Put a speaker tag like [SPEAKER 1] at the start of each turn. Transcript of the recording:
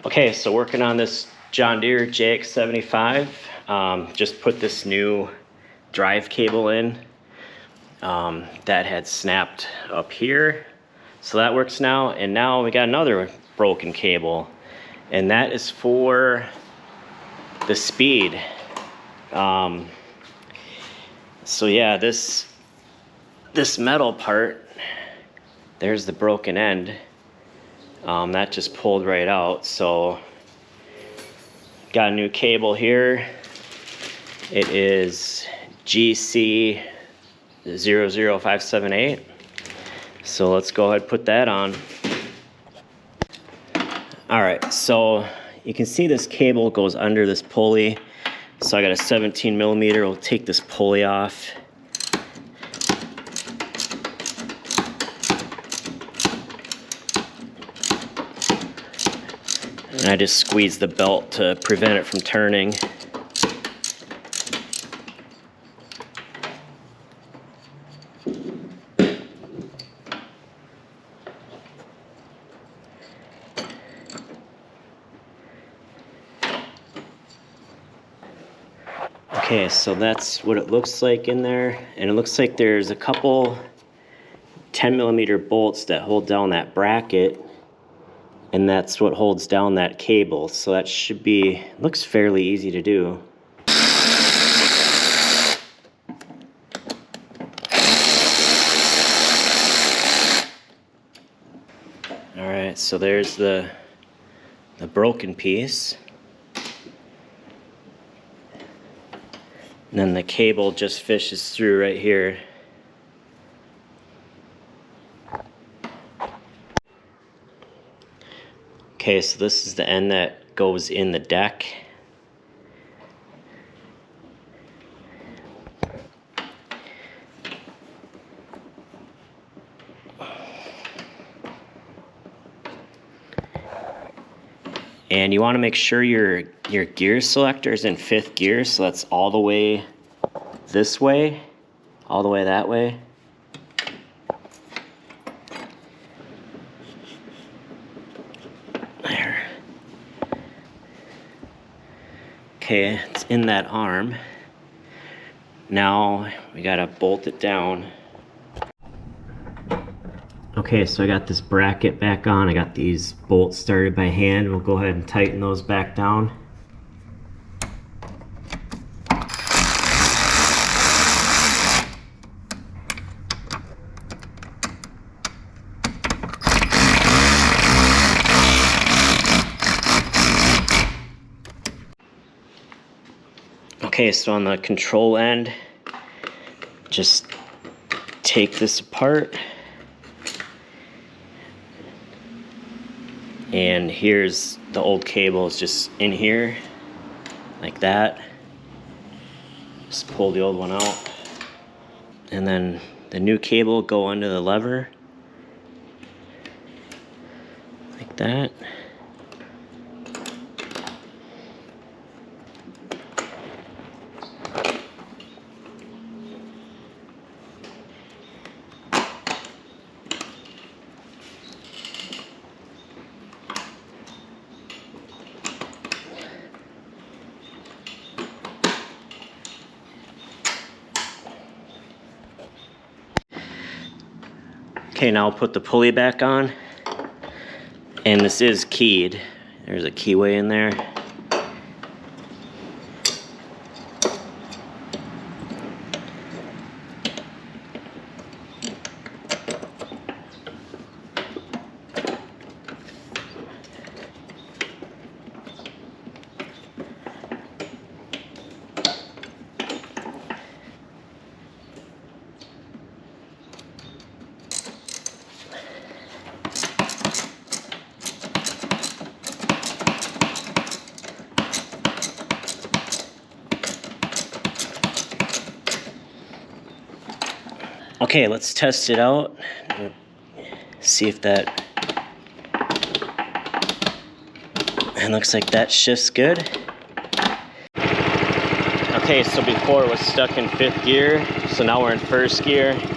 [SPEAKER 1] Okay, so working on this John Deere JX75. Just put this new drive cable in that had snapped up here. So that works now, and now we got another broken cable, and that is for the speed. So yeah, this metal part, there's the broken end. That just pulled right out. So got a new cable here. It is JA65 JE75 LX75 JX85. So let's go ahead and put that on. All right, so you can see this cable goes under this pulley. So I got a 17mm. We'll take this pulley off. And I just squeeze the belt to prevent it from turning. Okay, so that's what it looks like in there. And it looks like there's a couple 10mm bolts that hold down that bracket. And that's what holds down that cable. So that should be, looks fairly easy to do. All right, so there's the broken piece. And then the cable just fishes through right here. Okay, so this is the end that goes in the deck. And you want to make sure your gear selector is in 5th gear, so that's all the way this way, all the way that way. There. Okay, it's in that arm. Now we gotta bolt it down. Okay, so I got this bracket back on. I got these bolts started by hand. We'll go ahead and tighten those back down. Okay, so on the control end, just take this apart. And here's the old cable, it's just in here, like that. Just pull the old one out. And then the new cable go under the lever, like that. Okay, now I'll put the pulley back on, and this is keyed. There's a keyway in there. Okay, let's test it out. See if that... It looks like that shifts good. Okay, so before it was stuck in 5th gear, so now we're in 1st gear.